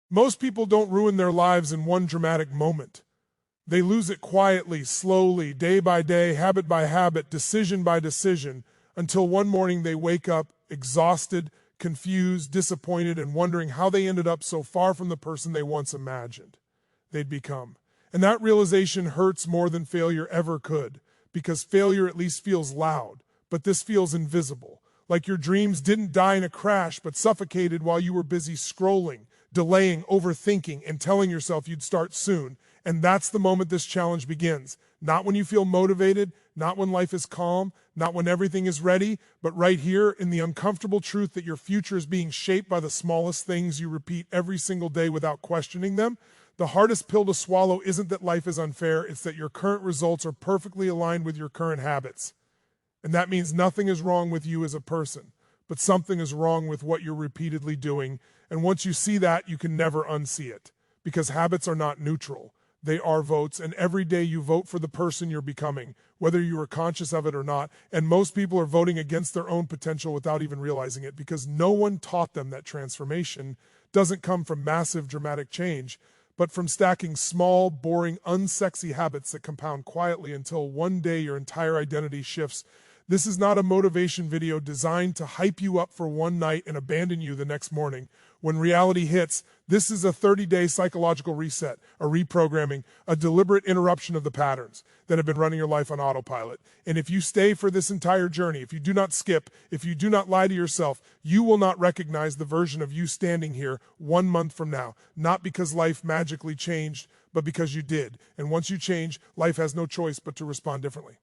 Most people don't ruin their lives in one dramatic moment. They lose it quietly, slowly, day by day, habit by habit, decision by decision, until one morning they wake up exhausted, confused, disappointed, and wondering how they ended up so far from the person they once imagined they'd become. And that realization hurts more than failure ever could, because failure at least feels loud, but this feels invisible. Like your dreams didn't die in a crash, but suffocated while you were busy scrolling, delaying, overthinking, and telling yourself you'd start soon. And that's the moment this challenge begins. Not when you feel motivated, not when life is calm, not when everything is ready, but right here in the uncomfortable truth that your future is being shaped by the smallest things you repeat every single day without questioning them. The hardest pill to swallow isn't that life is unfair, it's that your current results are perfectly aligned with your current habits. And that means nothing is wrong with you as a person, but something is wrong with what you're repeatedly doing. And once you see that, you can never unsee it, because habits are not neutral. They are votes, and every day you vote for the person you're becoming, whether you are conscious of it or not. And most people are voting against their own potential without even realizing it, because no one taught them that transformation doesn't come from massive dramatic change, but from stacking small, boring, unsexy habits that compound quietly until one day your entire identity shifts. This is not a motivation video designed to hype you up for one night and abandon you the next morning. When reality hits, this is a 30-day psychological reset, a reprogramming, a deliberate interruption of the patterns that have been running your life on autopilot. And if you stay for this entire journey, if you do not skip, if you do not lie to yourself, you will not recognize the version of you standing here 1 month from now, not because life magically changed, but because you did. And once you change, life has no choice but to respond differently.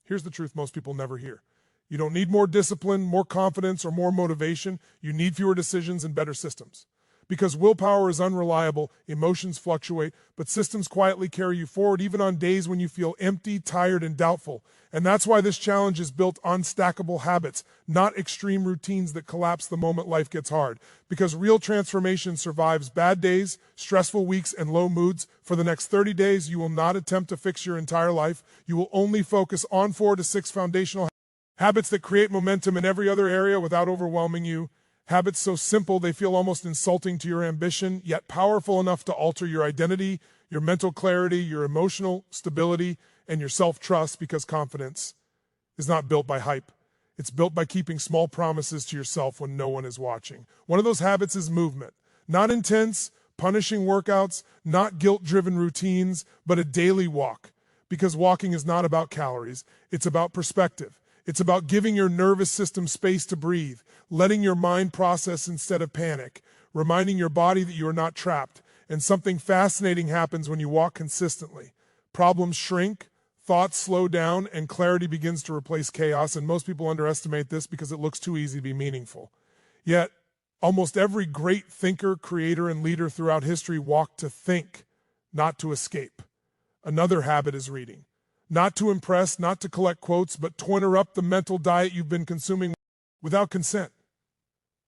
Here's the truth most people never hear. You don't need more discipline, more confidence, or more motivation. You need fewer decisions and better systems. Because willpower is unreliable, emotions fluctuate, but systems quietly carry you forward even on days when you feel empty, tired, and doubtful. And that's why this challenge is built on stackable habits, not extreme routines that collapse the moment life gets hard. Because real transformation survives bad days, stressful weeks, and low moods. For the next 30 days, you will not attempt to fix your entire life. You will only focus on 4 to 6 foundational habits that create momentum in every other area without overwhelming you. Habits so simple they feel almost insulting to your ambition, yet powerful enough to alter your identity, your mental clarity, your emotional stability, and your self-trust, because confidence is not built by hype. It's built by keeping small promises to yourself when no one is watching. One of those habits is movement. Not intense, punishing workouts, not guilt-driven routines, but a daily walk. Because walking is not about calories, it's about perspective. It's about giving your nervous system space to breathe, letting your mind process instead of panic, reminding your body that you are not trapped. And something fascinating happens when you walk consistently. Problems shrink, thoughts slow down, and clarity begins to replace chaos. And most people underestimate this because it looks too easy to be meaningful. Yet, almost every great thinker, creator, and leader throughout history walked to think, not to escape. Another habit is reading. Not to impress, not to collect quotes, but to interrupt the mental diet you've been consuming without consent.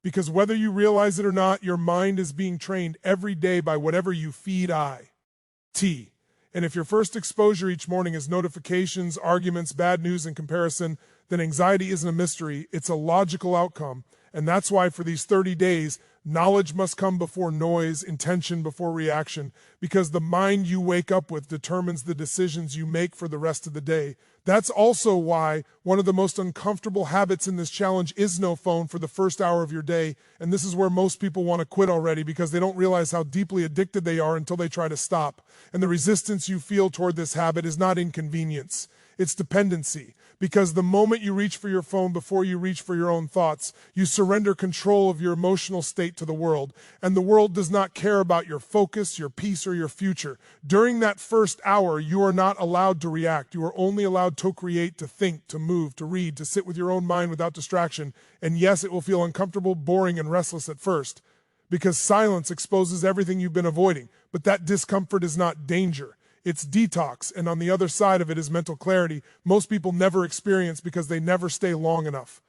Because whether you realize it or not, your mind is being trained every day by whatever you feed IT. And if your first exposure each morning is notifications, arguments, bad news, and comparison, then anxiety isn't a mystery, it's a logical outcome. And that's why for these 30 days, knowledge must come before noise, intention before reaction, because the mind you wake up with determines the decisions you make for the rest of the day. That's also why one of the most uncomfortable habits in this challenge is no phone for the first hour of your day. And this is where most people want to quit already because they don't realize how deeply addicted they are until they try to stop. And the resistance you feel toward this habit is not inconvenience, it's dependency. Because the moment you reach for your phone before you reach for your own thoughts, you surrender control of your emotional state to the world. And the world does not care about your focus, your peace, or your future. During that first hour, you are not allowed to react. You are only allowed to create, to think, to move, to read, to sit with your own mind without distraction. And yes, it will feel uncomfortable, boring, and restless at first, because silence exposes everything you've been avoiding. But that discomfort is not danger. It's detox, and on the other side of it is mental clarity most people never experience because they never stay long enough.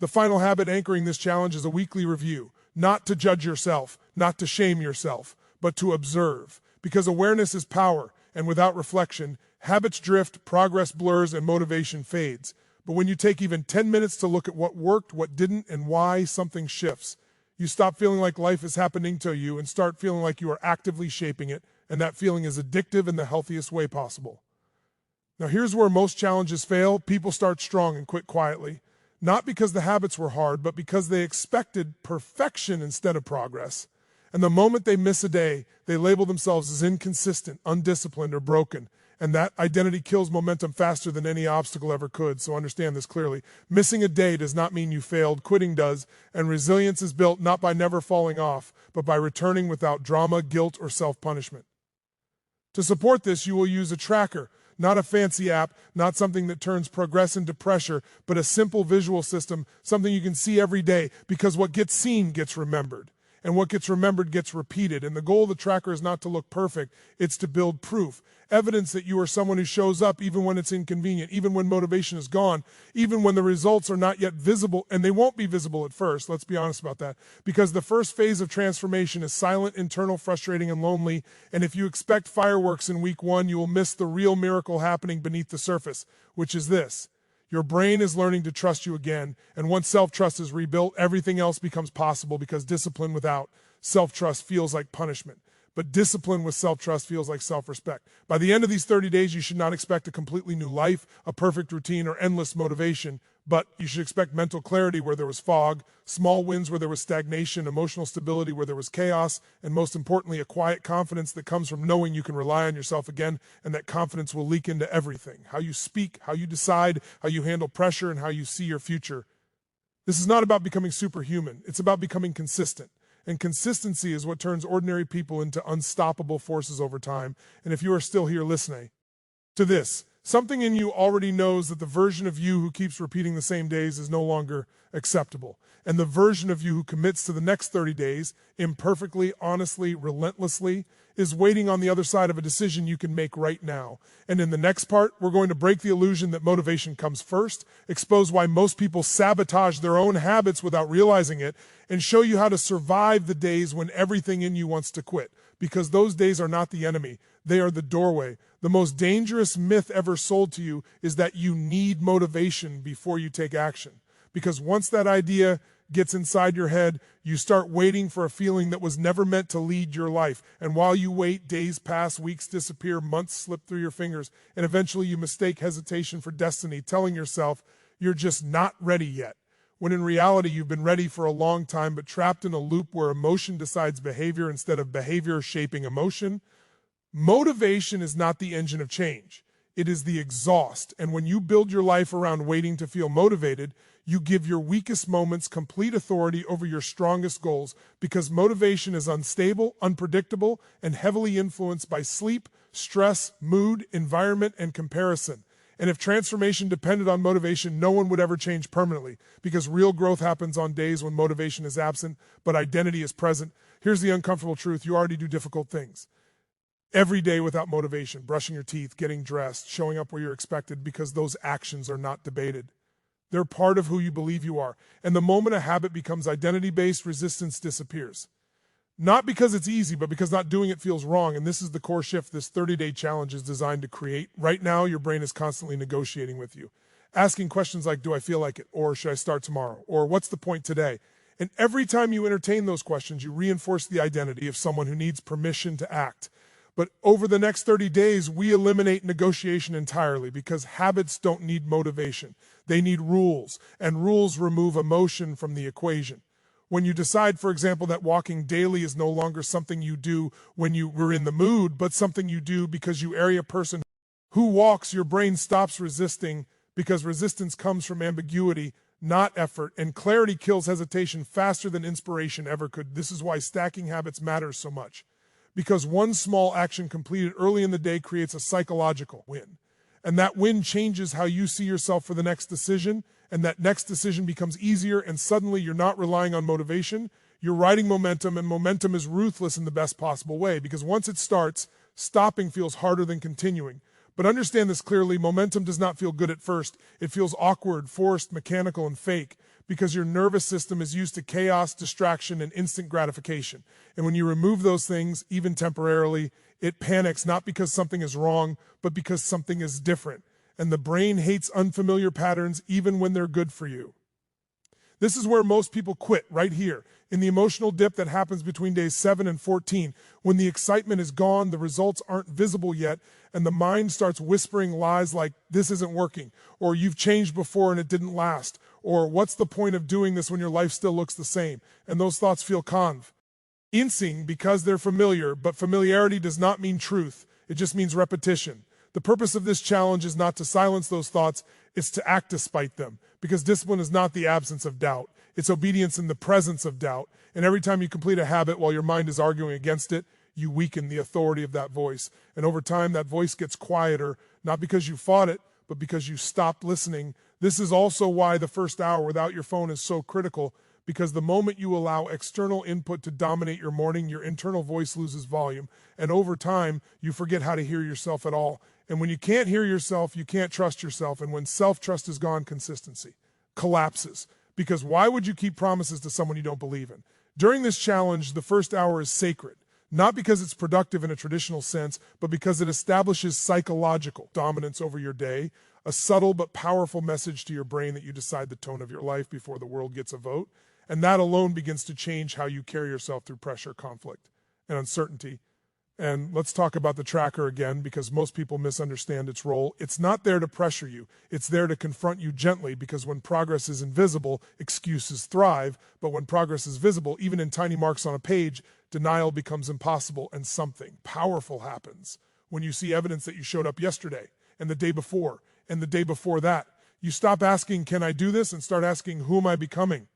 The final habit anchoring this challenge is a weekly review, not to judge yourself, not to shame yourself, but to observe. Because awareness is power, and without reflection, habits drift, progress blurs, and motivation fades. But when you take even 10 minutes to look at what worked, what didn't, and why, something shifts. You stop feeling like life is happening to you and start feeling like you are actively shaping it, and that feeling is addictive in the healthiest way possible. Now here's where most challenges fail. People start strong and quit quietly. Not because the habits were hard, but because they expected perfection instead of progress. And the moment they miss a day, they label themselves as inconsistent, undisciplined, or broken. And that identity kills momentum faster than any obstacle ever could, so understand this clearly. Missing a day does not mean you failed, quitting does, and resilience is built not by never falling off, but by returning without drama, guilt, or self-punishment. To support this, you will use a tracker, not a fancy app, not something that turns progress into pressure, but a simple visual system, something you can see every day, because what gets seen gets remembered. And what gets remembered gets repeated. And the goal of the tracker is not to look perfect, it's to build proof. Evidence that you are someone who shows up even when it's inconvenient, even when motivation is gone, even when the results are not yet visible, and they won't be visible at first, let's be honest about that, because the first phase of transformation is silent, internal, frustrating, and lonely, and if you expect fireworks in week 1, you will miss the real miracle happening beneath the surface, which is this. Your brain is learning to trust you again, and once self-trust is rebuilt, everything else becomes possible because discipline without self-trust feels like punishment. But discipline with self-trust feels like self-respect. By the end of these 30 days, you should not expect a completely new life, a perfect routine, or endless motivation, but you should expect mental clarity where there was fog, small wins where there was stagnation, emotional stability where there was chaos, and most importantly, a quiet confidence that comes from knowing you can rely on yourself again, and that confidence will leak into everything. How you speak, how you decide, how you handle pressure, and how you see your future. This is not about becoming superhuman. It's about becoming consistent. And consistency is what turns ordinary people into unstoppable forces over time. And if you are still here listening to this, something in you already knows that the version of you who keeps repeating the same days is no longer acceptable. And the version of you who commits to the next 30 days, imperfectly, honestly, relentlessly, is waiting on the other side of a decision you can make right now. And in the next part, we're going to break the illusion that motivation comes first, expose why most people sabotage their own habits without realizing it, and show you how to survive the days when everything in you wants to quit. Because those days are not the enemy, they are the doorway. The most dangerous myth ever sold to you is that you need motivation before you take action. Because once that idea gets inside your head, you start waiting for a feeling that was never meant to lead your life. And while you wait, days pass, weeks disappear, months slip through your fingers, and eventually you mistake hesitation for destiny, telling yourself you're just not ready yet. When in reality, you've been ready for a long time, but trapped in a loop where emotion decides behavior instead of behavior shaping emotion. Motivation is not the engine of change. It is the exhaust. And when you build your life around waiting to feel motivated, you give your weakest moments complete authority over your strongest goals, because motivation is unstable, unpredictable, and heavily influenced by sleep, stress, mood, environment, and comparison. And if transformation depended on motivation, no one would ever change permanently, because real growth happens on days when motivation is absent, but identity is present. Here's the uncomfortable truth. You already do difficult things every day without motivation, brushing your teeth, getting dressed, showing up where you're expected, because those actions are not debated. They're part of who you believe you are. And the moment a habit becomes identity-based, resistance disappears. Not because it's easy, but because not doing it feels wrong. And this is the core shift this 30-day challenge is designed to create. Right now, your brain is constantly negotiating with you, asking questions like, do I feel like it? Or should I start tomorrow? Or what's the point today? And every time you entertain those questions, you reinforce the identity of someone who needs permission to act. But over the next 30 days, we eliminate negotiation entirely, because habits don't need motivation. They need rules, and rules remove emotion from the equation. When you decide, for example, that walking daily is no longer something you do when you were in the mood, but something you do because you are a person who walks, your brain stops resisting, because resistance comes from ambiguity, not effort, and clarity kills hesitation faster than inspiration ever could. This is why stacking habits matters so much. Because one small action completed early in the day creates a psychological win. And that win changes how you see yourself for the next decision, and that next decision becomes easier, and suddenly you're not relying on motivation, you're riding momentum, and momentum is ruthless in the best possible way, because once it starts, stopping feels harder than continuing. But understand this clearly, momentum does not feel good at first. It feels awkward, forced, mechanical, and fake, because your nervous system is used to chaos, distraction, and instant gratification. And when you remove those things, even temporarily, it panics, not because something is wrong, but because something is different. And the brain hates unfamiliar patterns even when they're good for you. This is where most people quit, right here. In the emotional dip that happens between days 7 and 14, when the excitement is gone, the results aren't visible yet, and the mind starts whispering lies like, this isn't working, or you've changed before and it didn't last, or what's the point of doing this when your life still looks the same, and those thoughts feel convincing because they're familiar, but familiarity does not mean truth, it just means repetition. The purpose of this challenge is not to silence those thoughts, it's to act despite them, because discipline is not the absence of doubt. It's obedience in the presence of doubt. And every time you complete a habit while your mind is arguing against it, you weaken the authority of that voice. And over time, that voice gets quieter, not because you fought it, but because you stopped listening. This is also why the first hour without your phone is so critical, because the moment you allow external input to dominate your morning, your internal voice loses volume. And over time, you forget how to hear yourself at all. And when you can't hear yourself, you can't trust yourself. And when self-trust is gone, consistency collapses. Because why would you keep promises to someone you don't believe in? During this challenge, the first hour is sacred, not because it's productive in a traditional sense, but because it establishes psychological dominance over your day, a subtle but powerful message to your brain that you decide the tone of your life before the world gets a vote. And that alone begins to change how you carry yourself through pressure, conflict, and uncertainty. And let's talk about the tracker again, because most people misunderstand its role. It's not there to pressure you. It's there to confront you gently, because when progress is invisible, excuses thrive. But when progress is visible, even in tiny marks on a page, denial becomes impossible, and something powerful happens. When you see evidence that you showed up yesterday, and the day before, and the day before that, you stop asking, can I do this? And start asking, who am I becoming?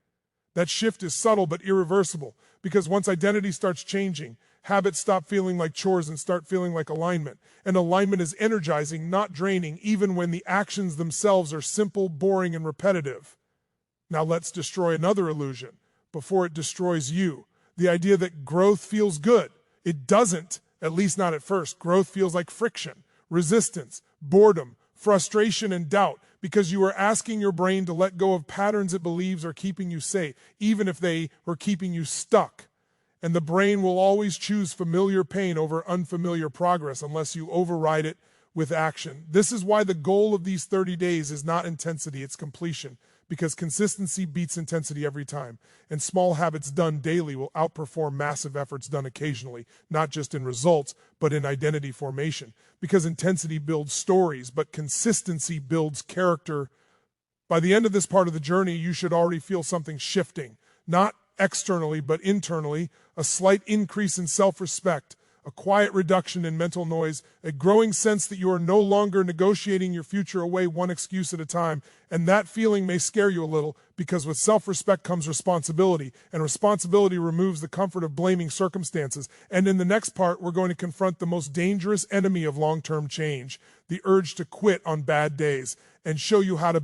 That shift is subtle but irreversible, because once identity starts changing, habits stop feeling like chores and start feeling like alignment. And alignment is energizing, not draining, even when the actions themselves are simple, boring, and repetitive. Now let's destroy another illusion before it destroys you. The idea that growth feels good. It doesn't, at least not at first. Growth feels like friction, resistance, boredom, frustration, and doubt, because you are asking your brain to let go of patterns it believes are keeping you safe, even if they were keeping you stuck. And the brain will always choose familiar pain over unfamiliar progress unless you override it with action. This is why the goal of these 30 days is not intensity, it's completion, because consistency beats intensity every time. And small habits done daily will outperform massive efforts done occasionally, not just in results, but in identity formation. Because intensity builds stories, but consistency builds character. By the end of this part of the journey, you should already feel something shifting, not externally, but internally, a slight increase in self-respect, a quiet reduction in mental noise, a growing sense that you are no longer negotiating your future away one excuse at a time. And that feeling may scare you a little, because with self-respect comes responsibility, and responsibility removes the comfort of blaming circumstances. And in the next part, we're going to confront the most dangerous enemy of long-term change, the urge to quit on bad days, and show you how to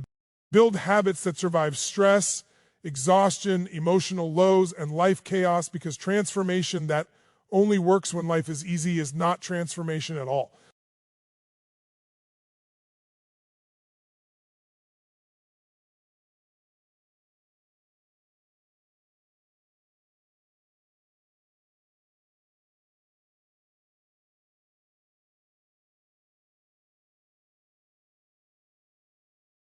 build habits that survive stress, exhaustion, emotional lows, and life chaos, because transformation that only works when life is easy is not transformation at all.